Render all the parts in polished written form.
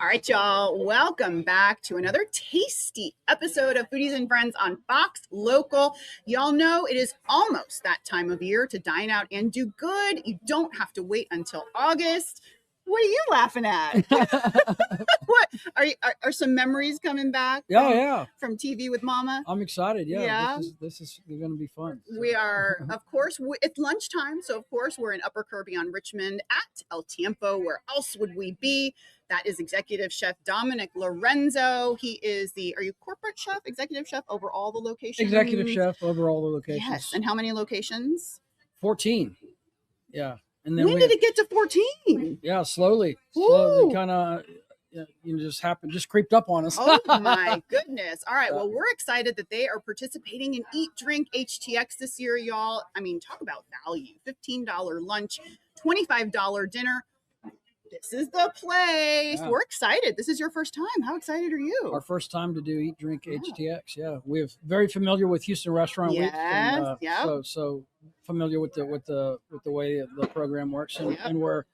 All right, y'all. Welcome back to another tasty episode of Foodies and Friends on Fox Local. Y'all know it is almost that time of year to dine out and do good. You don't have to wait until August. What are you laughing at? What are some memories coming back? From TV with Mama. I'm excited. Yeah. This is going to be fun. We are, of course, it's lunchtime, so of course we're in Upper Kirby on Richmond at El Tiempo. Where else would we be? That is Executive Chef Domenic Laurenzo. He is are you corporate chef, executive chef over all the locations? Executive chef over all the locations. Yes. And how many locations? 14. Yeah. And then when did it get to 14? Yeah, slowly kind of just creeped up on us. Oh my goodness. All right. Well, we're excited that they are participating in Eat Drink HTX this year, y'all. I mean, talk about value. $15 lunch, $25 dinner. This is the place. Yeah. We're excited. This is your first time. How excited are you? Our first time to do Eat Drink HTX. Yeah, we're very familiar with Houston Restaurant Week. And, so familiar with the way the program works, and we're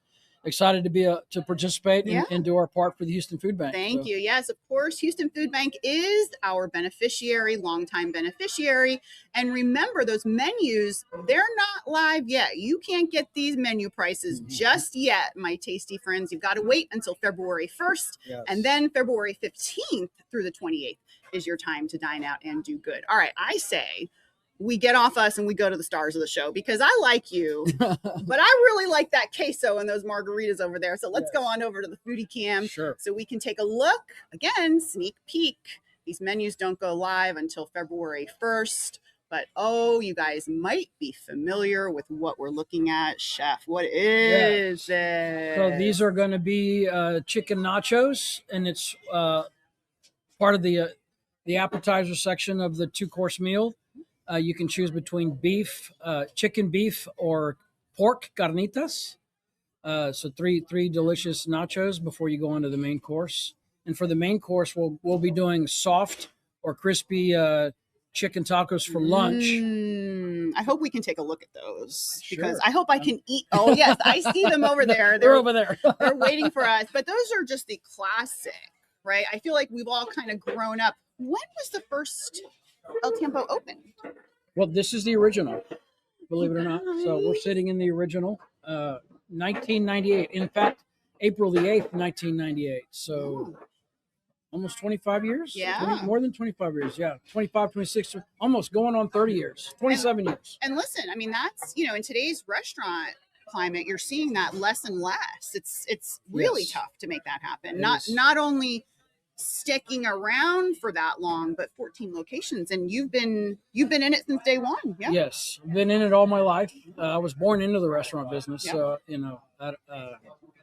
excited to participate and do our part for the Houston Food Bank. Thank you. Yes, of course, Houston Food Bank is our beneficiary, longtime beneficiary. And remember, those menus, they're not live yet. You can't get these menu prices just yet, my tasty friends. You've got to wait until February 1st. Yes. And then February 15th through the 28th is your time to dine out and do good. All right, I say we get off us and we go to the stars of the show, because I like you, but I really like that queso and those margaritas over there. So let's go on over to the Foodie Cam so we can take a look. Again, sneak peek. These menus don't go live until February 1st, but you guys might be familiar with what we're looking at. Chef, what is it? So these are going to be chicken nachos, and it's part of the appetizer section of the 2-course meal. You can choose between beef, chicken beef, or pork carnitas. So three delicious nachos before you go into the main course. And for the main course, we'll be doing soft or crispy chicken tacos for lunch. I hope we can take a look at those, because I hope I can eat. Oh yes, I see them over there. They're over there. They're waiting for us. But those are just the classic, right? I feel like we've all kind of grown up. When was the first El Tiempo open? Well, this is the original, believe it or not. So we're sitting in the original, 1998. In fact, April the 8th, 1998. So almost 25 years? Yeah. More than 25 years, yeah. 25, 26, almost going on 30 years, 27 years. And listen, I mean, that's, in today's restaurant climate, you're seeing that less and less. It's really tough to make that happen. Not only sticking around for that long, but 14 locations, and you've been in it since day one. Yeah. Yes, been in it all my life. I was born into the restaurant business,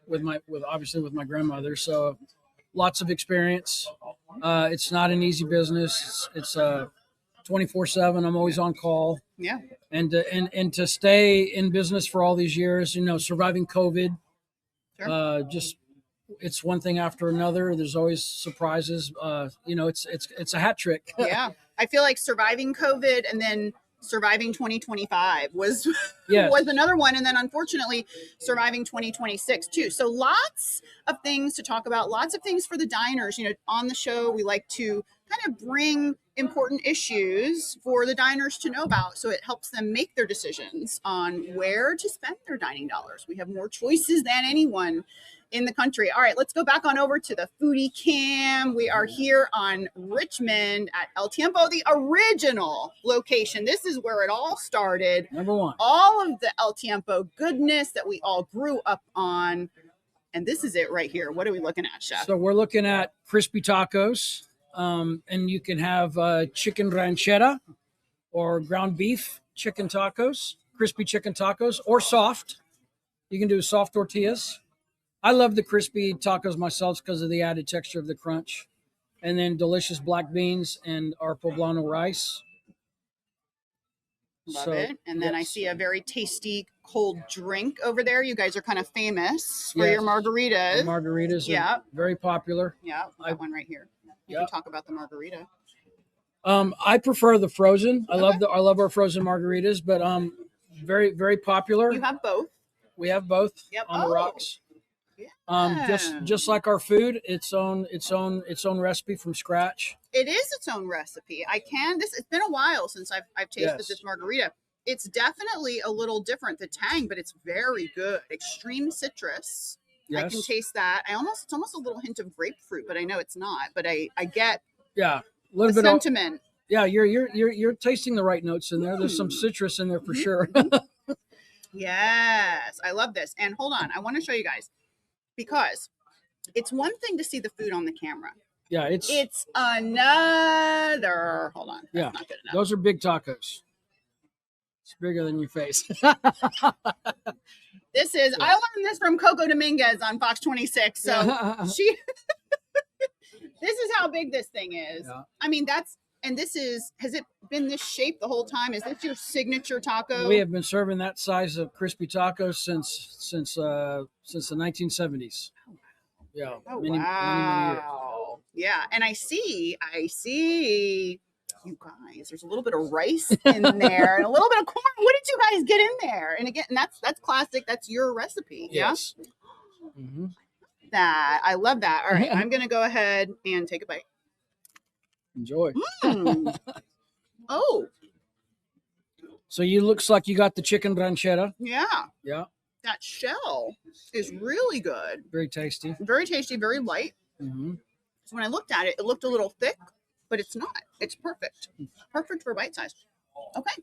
with my grandmother. So lots of experience. It's not an easy business. It's 24/7. I'm always on call. Yeah. And to stay in business for all these years, surviving COVID, it's one thing after another. There's always surprises. It's a hat trick. Yeah. I feel like surviving COVID and then surviving 2025 was another one. And then unfortunately surviving 2026 too. So lots of things to talk about, lots of things for the diners. On the show, we like to kind of bring important issues for the diners to know about, so it helps them make their decisions on where to spend their dining dollars. We have more choices than anyone in the country. All right, let's go back on over to the Foodie Cam. We are here on Richmond at El Tiempo, the original location. This is where it all started. Number one. All of the El Tiempo goodness that we all grew up on. And this is it right here. What are we looking at, Chef? So we're looking at crispy tacos. And you can have chicken ranchera or ground beef chicken tacos, crispy chicken tacos, or soft. You can do soft tortillas. I love the crispy tacos myself because of the added texture of the crunch. And then delicious black beans and our poblano rice. Love it. And then I see a very tasty cold drink over there. You guys are kind of famous for your margaritas. The margaritas are very popular. Yeah, that one right here. You can talk about the margarita. I prefer the frozen. I love our frozen margaritas, but very, very popular. You have both. We have both on the rocks. Yeah, Just like our food, its own recipe from scratch. It is its own recipe. It's been a while since I've tasted Yes. this margarita. It's definitely a little different, the tang, but it's very good. Extreme citrus. Yes. I can taste that. It's almost a little hint of grapefruit, but I know it's not. But I get a little the bit sentiment. You're tasting the right notes in there. There's some citrus in there for sure. Yes, I love this. And hold on, I want to show you guys, because it's one thing to see the food on the camera. Yeah, it's another. Hold on, that's not good enough. Those are big tacos. It's bigger than your face. This is. I learned this from Coco Dominguez on Fox 26. So she. This is how big this thing is. Yeah. I mean, has it been this shape the whole time? Is this your signature taco? We have been serving that size of crispy tacos since the 1970s. Yeah. Oh, many years. Yeah. And I see you guys, there's a little bit of rice in there and a little bit of corn. What did you guys get in there? And again, that's classic. That's your recipe. Yes. Yeah. Mm-hmm. That I love that. All right. I'm going to go ahead and take a bite. Enjoy. Oh. So looks like you got the chicken ranchera. Yeah. Yeah. That shell is really good. Very tasty. Very tasty, very light. Mm-hmm. So when I looked at it, it looked a little thick, but it's not. It's perfect. Perfect for bite size. Okay.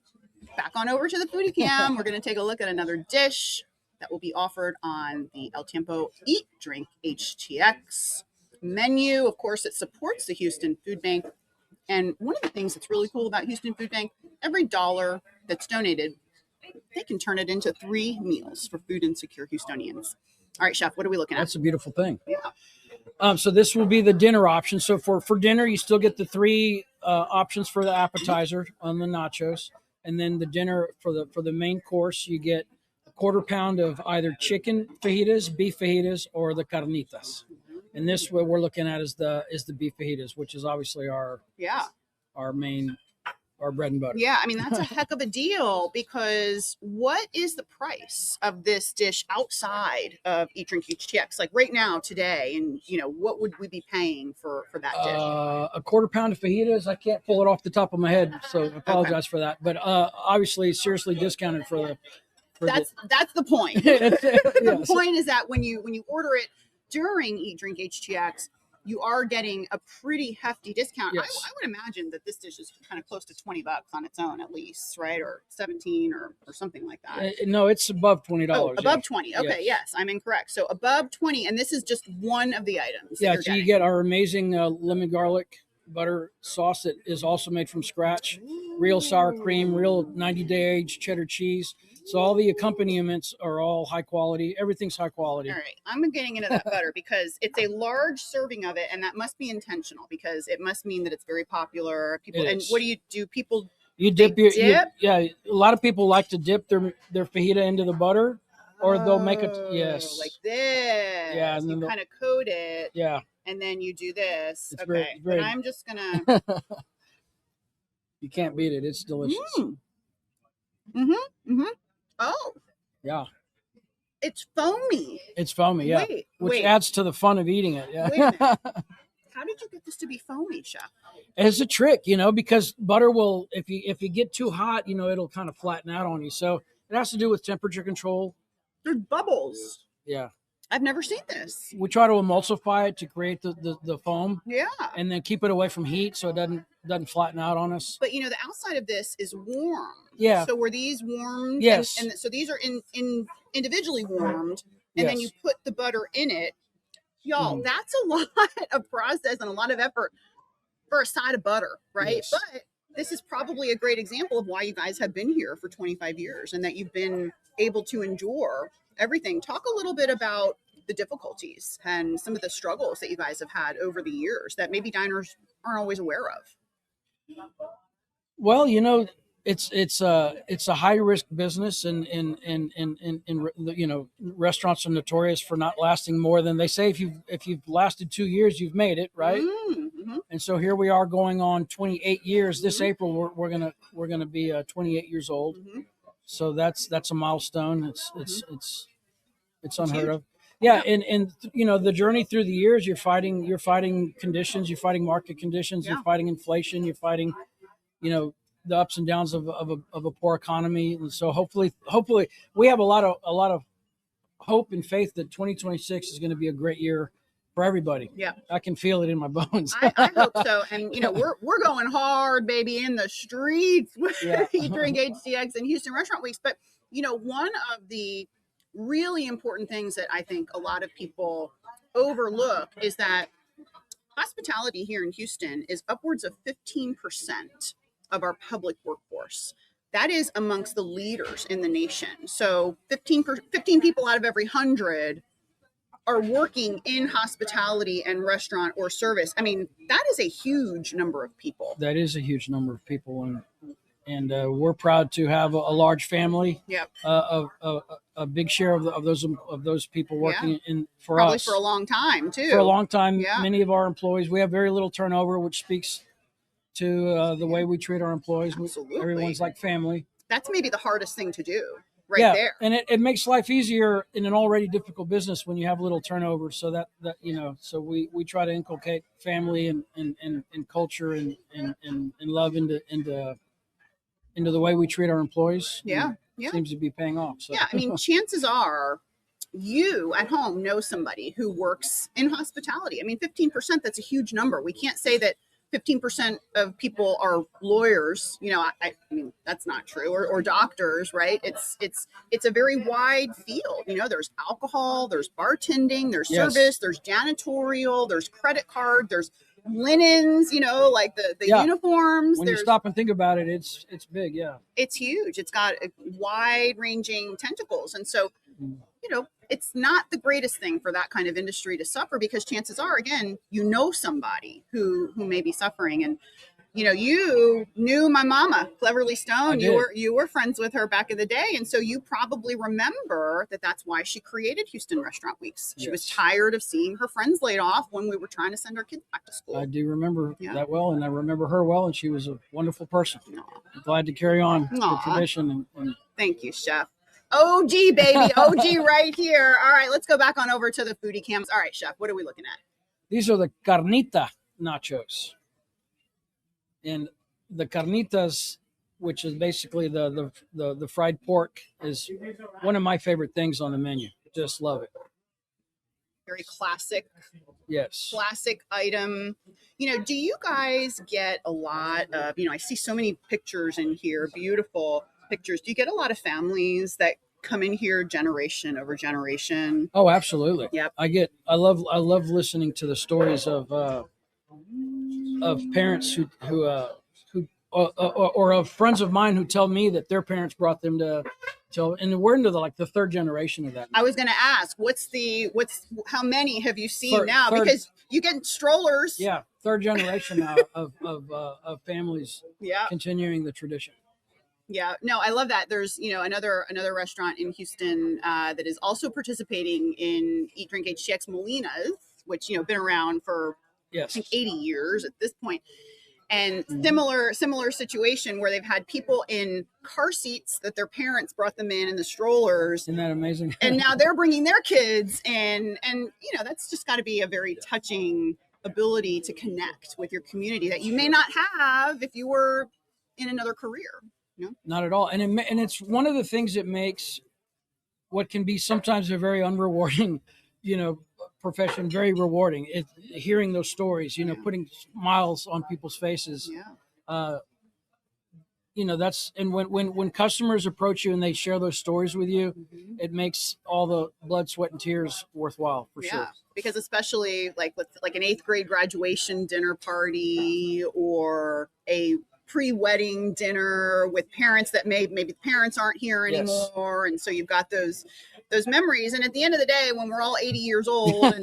Back on over to the foodie cam. We're going to take a look at another dish that will be offered on the El Tiempo Eat Drink HTX menu. Of course, it supports the Houston Food Bank. And one of the things that's really cool about Houston Food Bank, every dollar that's donated, they can turn it into 3 meals for food insecure Houstonians. All right, Chef, what are we looking at? That's a beautiful thing. Yeah. So this will be the dinner option. So for dinner, you still get the 3 options for the appetizer on the nachos, and then the dinner for the main course, you get a 1/4 pound of either chicken fajitas, beef fajitas, or the carnitas. And this what we're looking at is the beef fajitas, which is obviously our bread and butter. Yeah, I mean, that's a heck of a deal, because what is the price of this dish outside of Eat Drink HTX? Like right now, today, and what would we be paying for that dish? A 1/4 pound of fajitas. I can't pull it off the top of my head, so I apologize for that. But obviously, seriously discounted for the. That's the point. The point is that when you order it during Eat Drink HTX, you are getting a pretty hefty discount. Yes. I would imagine that this dish is kind of close to $20 on its own, at least, right? Or 17 or something like that. No, it's above $20. Oh, above 20. Okay, yes, I'm incorrect. So above 20, and this is just one of the items. Yeah, so you get our amazing lemon garlic butter sauce that is also made from scratch. Ooh. Real sour cream, real 90-day aged cheddar cheese. So all the accompaniments are all high quality. Everything's high quality. All right. I'm getting into that butter because it's a large serving of it, and that must be intentional, because it must mean that it's very popular. People, and what do? People dip. A lot of people like to dip their fajita into the butter, or they'll make it like this. Yeah, and then you kind of coat it. Yeah. And then you do this. It's okay. Very, and I'm just gonna. You can't beat it. It's delicious. Oh. Yeah. It's foamy. It's foamy, yeah. Which adds to the fun of eating it. Yeah. Wait a minute. How did you get this to be foamy, Chef? It's a trick, because butter will, if you get too hot, it'll kind of flatten out on you. So it has to do with temperature control. There's bubbles. Yeah. I've never seen this. We try to emulsify it to create the foam. Yeah. And then keep it away from heat so it doesn't flatten out on us. But the outside of this is warm. Yeah. So were these warmed? Yes. And so these are in individually warmed, and then you put the butter in it. Y'all, that's a lot of process and a lot of effort for a side of butter, right? Yes. But this is probably a great example of why you guys have been here for 25 years and that you've been able to endure everything. Talk a little bit about the difficulties and some of the struggles that you guys have had over the years that maybe diners aren't always aware of. Well, it's a high risk business, and restaurants are notorious for not lasting more than they say. If you've lasted 2 years, you've made it, right? Mm-hmm. And so here we are going on 28 years. This April we're gonna be 28 years old. Mm-hmm. So that's a milestone. It's unheard of. Yeah, and you know, the journey through the years, you're fighting conditions, you're fighting market conditions, Yeah. you're fighting inflation, you're fighting, you know, the ups and downs of a poor economy. And so hopefully we have a lot of hope and faith that 2026 is going to be a great year for everybody. Yeah. I can feel it in my bones. I hope so. And, you know, we're going hard, baby, in the streets with Yeah. Eat Drink HTX and Houston Restaurant Weeks. But, you know, one of the really important things that I think a lot of people overlook is that hospitality here in Houston is upwards of 15% of our public workforce. That is amongst the leaders in the nation. So 15 people out of every 100 are working in hospitality and restaurant or service. I mean, that is a huge number of people. That is a huge number of people, and we're proud to have a large family. Yep. A big share of those people working in for Probably us for a long time too. For a long time, Yeah. Many of our employees, we have very little turnover, which speaks to the way we treat our employees. Absolutely. Everyone's like family. That's maybe the hardest thing to do. Yeah, there. And it makes life easier in an already difficult business when you have little turnover. So that you know, so we try to inculcate family and culture and love into the way we treat our employees. Yeah. Seems to be paying off. So. Yeah, I mean, chances are you at home know somebody who works in hospitality. I mean, 15%, that's a huge number. We can't say that 15% of people are lawyers. You know, I mean, that's not true. Or doctors, right? It's a very wide field. You know, there's alcohol, there's bartending, there's service, there's janitorial, there's credit card, there's linens, you know, like the uniforms. When you stop and think about it, it's big. Yeah, it's huge. It's got wide ranging tentacles. And so, you know, it's not the greatest thing for that kind of industry to suffer, because chances are, again, you know somebody who may be suffering. And you know, you knew my mama, Cleverly Stone. You were friends with her back in the day, and so you probably remember that's why she created Houston Restaurant Weeks. She was tired of seeing her friends laid off when we were trying to send our kids back to school. I do remember that well, and I remember her well, and she was a wonderful person. I'm glad to carry on the tradition. And thank you, Chef. OG, baby. OG right here. All right, let's go back on over to the foodie cams. All right, Chef, what are we looking at? These are the Carnitas Nachos. And the carnitas, which is basically the fried pork, is one of my favorite things on the menu. Just love it. Very classic. Yes. Classic item. You know, do you guys get a lot of, you know, I see so many pictures in here, beautiful pictures. Do you get a lot of families that come in here generation over generation? Oh, absolutely. Yep. I love listening to the stories of parents who or of friends of mine who tell me that their parents brought them to, and we're into the third generation of that now. I was going to ask, how many have you seen now? Because you get strollers. Yeah, third generation now of families continuing the tradition. Yeah, no, I love that. There's, you know, another restaurant in Houston that is also participating in Eat Drink HTX, Molina's, which, you know, been around for I think 80 years at this point. And similar situation where they've had people in car seats that their parents brought them in the strollers. Isn't that amazing? And now they're bringing their kids in, and you know, that's just got to be a very touching ability to connect with your community that you may not have if you were in another career. You know? Not at all. And it's one of the things that makes what can be sometimes a very unrewarding, you know, profession very rewarding. Hearing those stories, you know, putting smiles on people's faces. You know, and when customers approach you and they share those stories with you, it makes all the blood, sweat, and tears worthwhile for sure. Because especially like an 8th grade graduation dinner party or a pre-wedding dinner with parents that maybe the parents aren't here anymore, and so you've got those memories. And at the end of the day, when we're all 80 years old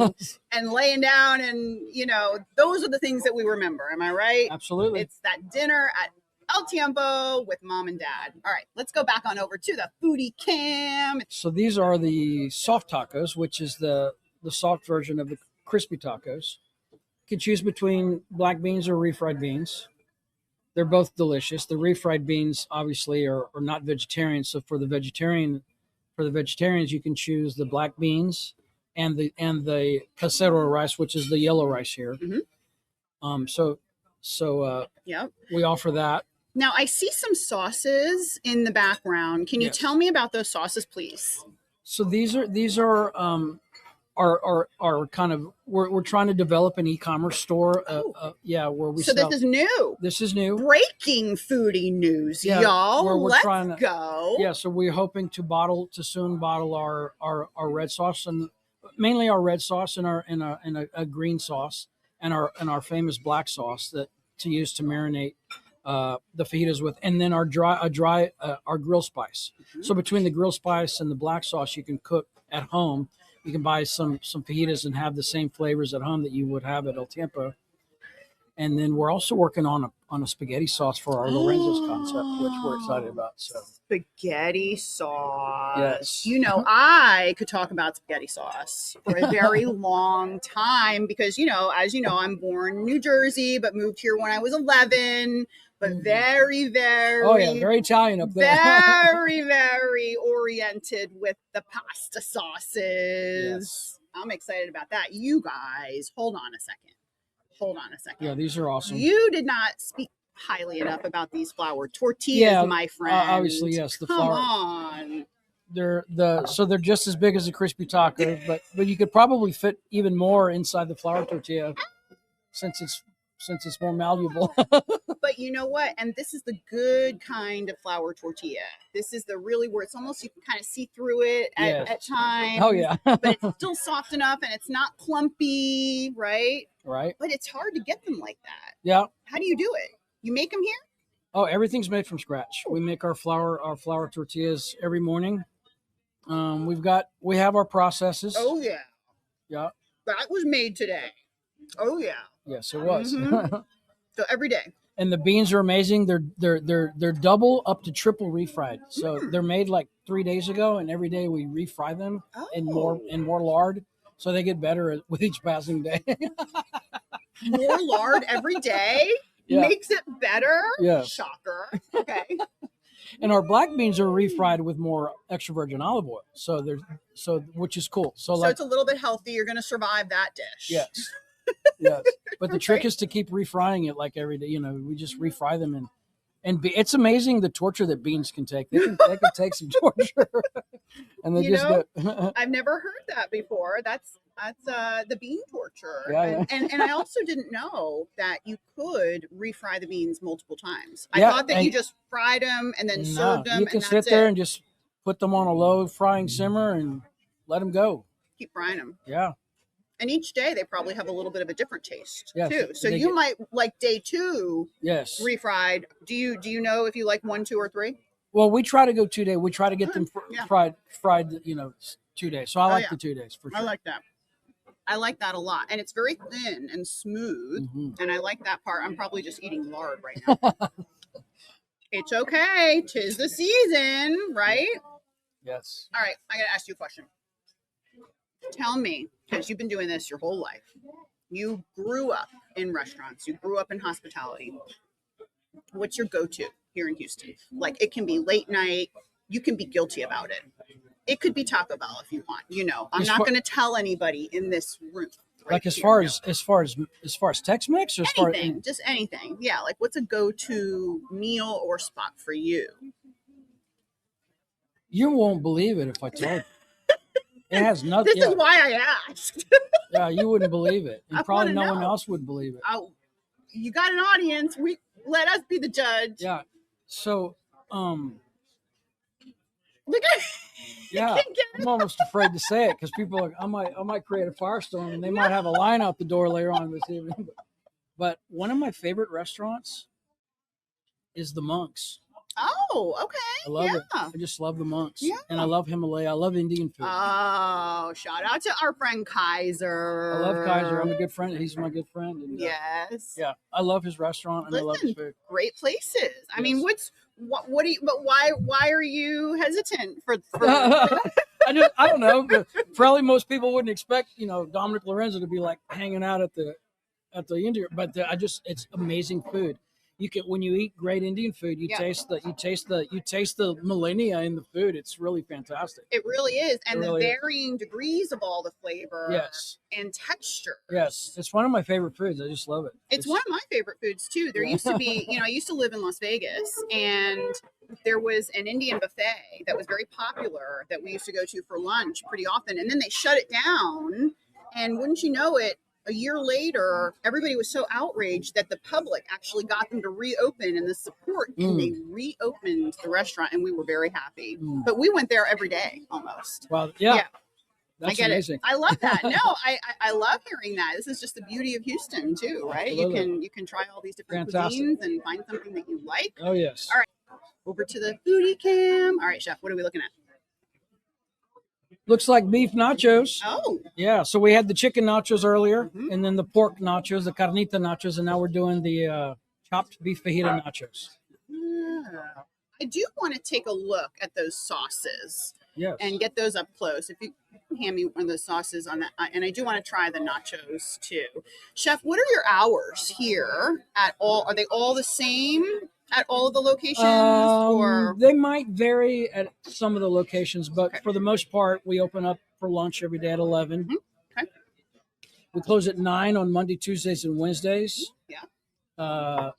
and laying down, and you know, those are the things that we remember. Am I right? Absolutely. It's that dinner at El Tiempo with mom and dad. All right, let's go back on over to the foodie cam. So these are the soft tacos, which is the soft version of the crispy tacos. You can choose between black beans or refried beans. They're both delicious. The refried beans obviously are not vegetarian. So for the vegetarians, you can choose the black beans and the casero rice, which is the yellow rice here. So Yep. we offer that. Now I see some sauces in the background. Can you Yes. tell me about those sauces, please? So these are are kind of we're trying to develop an e-commerce store. Where we So sell. this is new. This is new. Breaking foodie news, Yeah, y'all. where we're Let's trying to- go. Yeah, so we're hoping to soon bottle our red sauce, and mainly our red sauce and a green sauce and our famous black sauce that to use to marinate the fajitas with, and then our grill spice. So between the grill spice and the black sauce, you can cook at home. You can buy some fajitas and have the same flavors at home that you would have at El Tiempo. And then we're also working on a spaghetti sauce for our Laurenzo's concept, which we're excited about. So spaghetti sauce. Yes. You know, I could talk about spaghetti sauce for a very long time because, as you know, I'm born in New Jersey, but moved here when I was 11. But very, very, very Italian up there. very, very oriented with the pasta sauces. Yes. I'm excited about that. You guys, hold on a second. Yeah, these are awesome. You did not speak highly enough about these flour tortillas, my friend. Obviously, yes. The flour. Come on. They're just as big as a crispy taco, but you could probably fit even more inside the flour tortilla since it's more malleable. But you know what? And this is the good kind of flour tortilla. This is the really where it's almost you can kind of see through it at times. Oh yeah. But it's still soft enough and it's not clumpy, right? Right. But it's hard to get them like that. Yeah. How do you do it? You make them here? Oh, everything's made from scratch. We make our flour tortillas every morning. We have our processes. Oh yeah. Yeah. That was made today. Oh yeah. Yes, it was. So every day. And the beans are amazing. They're double up to triple refried. So they're made like 3 days ago, and every day we refry them in more lard, so they get better with each passing day. More lard every day makes it better. Yeah. Shocker. Okay. And our black beans are refried with more extra virgin olive oil. Which is cool. So it's a little bit healthy. You're going to survive that dish. Yes. Yes. But the trick is to keep refrying it like every day. We just refry them it's amazing the torture that beans can take. They can take some torture. And they I've never heard that before. That's the bean torture. Yeah. And I also didn't know that you could refry the beans multiple times. I Yeah, thought that you just fried them and then served them. You can sit there and just put them on a low frying simmer and let them go. Keep frying them. Yeah. And each day they probably have a little bit of a different taste too. So you might like day 2. Yes. Refried. Do you know if you like 1, 2, or 3? Well, we try to go 2 days. We try to get them fried, 2 days. So I like the 2 days for sure. I like that. I like that a lot. And it's very thin and smooth. And I like that part. I'm probably just eating lard right now. It's okay. 'Tis the season, right? Yes. All right. I got to ask you a question. Tell me, because you've been doing this your whole life. You grew up in restaurants. You grew up in hospitality. What's your go-to here in Houston? Like, it can be late night. You can be guilty about it. It could be Taco Bell if you want. I'm not going to tell anybody in this room. Like as far as Tex-Mex or just anything. Yeah. Like, what's a go-to meal or spot for you? You won't believe it if I tell you. It has nothing. This is why I asked. Yeah, you wouldn't believe it, and probably no one else would believe it. You got an audience. Let us be the judge. Yeah. So, look at. Yeah, I'm almost afraid to say it because people are. I might create a firestorm, and they might have a line out the door later on this evening. But one of my favorite restaurants is the Monks. Oh, okay. I love it. I just love the Monks. Yeah. And I love Himalaya. I love Indian food. Oh, shout out to our friend Kaiser. I love Kaiser. I'm a good friend. He's my good friend. And, yes. Yeah. I love his restaurant and I love his food. Great places. I mean, why are you hesitant for I don't know. But probably most people wouldn't expect, Domenic Laurenzo to be like hanging out at the Indian, but it's amazing food. you can, when you eat great Indian food, you taste the millennia in the food. It's really fantastic. It really is. And really the varying degrees of all the flavor yes. and texture. Yes. It's one of my favorite foods. I just love it. It's one of my favorite foods too. There used to be, I used to live in Las Vegas, and there was an Indian buffet that was very popular that we used to go to for lunch pretty often. And then they shut it down. And wouldn't you know it, a year later, everybody was so outraged that the public actually got them to reopen and the support, and they reopened the restaurant, and we were very happy. But we went there every day almost. Well, yeah. That's I get amazing. it. I love that. No, I love hearing that. This is just the beauty of Houston too, right? Absolutely. You can try all these different cuisines and find something that you like. Oh yes. All right. Over to the foodie cam. All right, chef, what are we looking at? Looks like beef nachos. Oh. Yeah. So we had the chicken nachos earlier, and then the pork nachos, the carnita nachos, and now we're doing the chopped beef fajita nachos. I do want to take a look at those sauces. Yes. And get those up close. If you hand me one of the sauces on that, and I do want to try the nachos too. Chef, what are your hours here at all? Are they all the same at all of the locations? Or they might vary at some of the locations, but for the most part, we open up for lunch every day at 11. Okay. We close at 9 on Monday, Tuesdays, and Wednesdays. Yeah.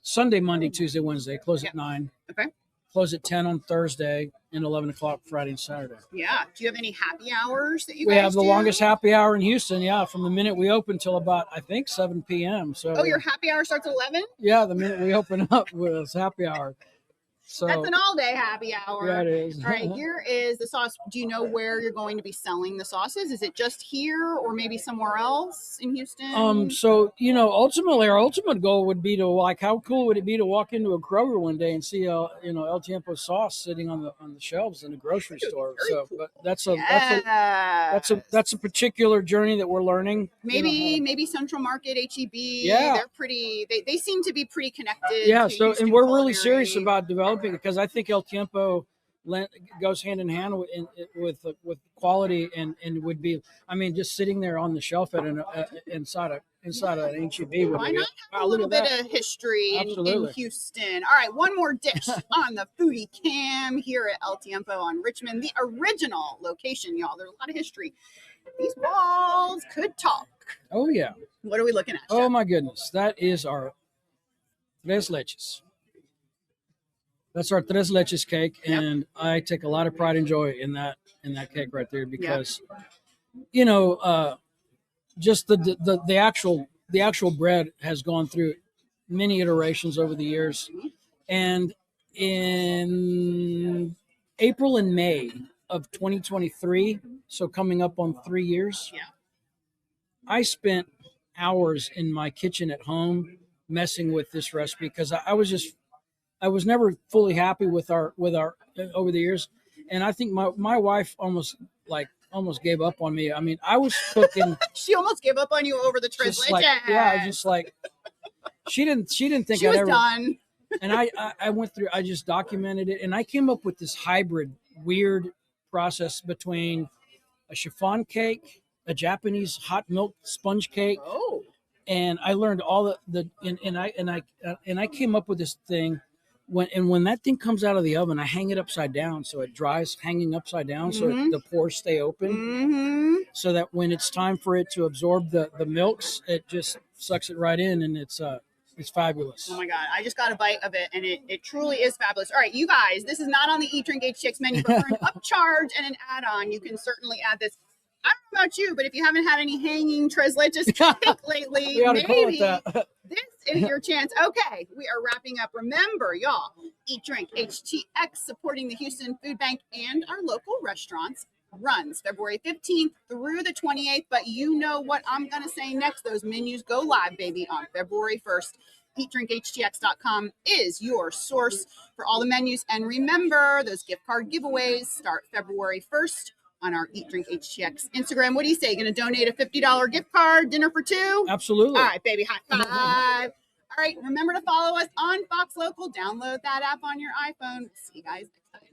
Sunday, Monday, Tuesday, Wednesday. Close at 9. Okay. Close at 10 on Thursday, and 11 o'clock Friday and Saturday. Yeah. Do you have any happy hours that you We guys have the do? longest happy hour in Houston, from the minute we open till about, I think, 7 p.m. So. Your happy hour starts at 11? Yeah, the minute we open up, it's happy hour. So that's an all-day happy hour. Yeah, it is. All right, here is the sauce. Do you know where you're going to be selling the sauces? Is it just here or maybe somewhere else in Houston? So, ultimately our ultimate goal would be to, how cool would it be to walk into a Kroger one day and see El Tiempo sauce sitting on the shelves in a grocery store. So, cool. But that's a particular journey that we're learning. Maybe Central Market, HEB. Yeah. They're pretty, they seem to be pretty connected. Yeah. To So, Houston and we're culinary. really serious about developing, because I think El Tiempo goes hand in hand with quality and would be, just sitting there on the shelf at inside an HEB. Why not have a little bit of history in Houston? All right, one more dish on the foodie cam here at El Tiempo on Richmond, the original location, y'all. There's a lot of history. These walls could talk. Oh yeah. What are we looking at, Chef? Oh my goodness, that is our Tres Leches. That's our Tres Leches cake, and I take a lot of pride and joy in that cake right there, because just the actual bread has gone through many iterations over the years, and in April and May of 2023, so coming up on 3 years, I spent hours in my kitchen at home messing with this recipe, because I was never fully happy with our over the years, and I think my wife almost gave up on me. I was cooking. She almost gave up on you over the Tres Leches. She didn't think she I'd was ever done. And I went through. I just documented it, and I came up with this hybrid, weird process between a chiffon cake, a Japanese hot milk sponge cake. Oh. And I learned all and I came up with this thing. When that thing comes out of the oven, I hang it upside down so it dries hanging upside down, so the pores stay open, so that when it's time for it to absorb the milks, it just sucks it right in, and it's fabulous. Oh my God, I just got a bite of it, and it truly is fabulous. All right, you guys, this is not on the Eat Drink HTX menu, but for an upcharge and an add-on, you can certainly add this. I don't know about you, but if you haven't had any hanging Tres Leches cake lately, maybe this is your chance. Okay, we are wrapping up. Remember, y'all, Eat Drink HTX, supporting the Houston Food Bank and our local restaurants, runs February 15th through the 28th. But you know what I'm going to say next. Those menus go live, baby, on February 1st. EatDrinkHTX.com is your source for all the menus. And remember, those gift card giveaways start February 1st. On our Eat Drink HTX Instagram. What do you say? Going to donate a $50 gift card, dinner for two? Absolutely. All right, baby, high five. All right, remember to follow us on Fox Local. Download that app on your iPhone. See you guys next time.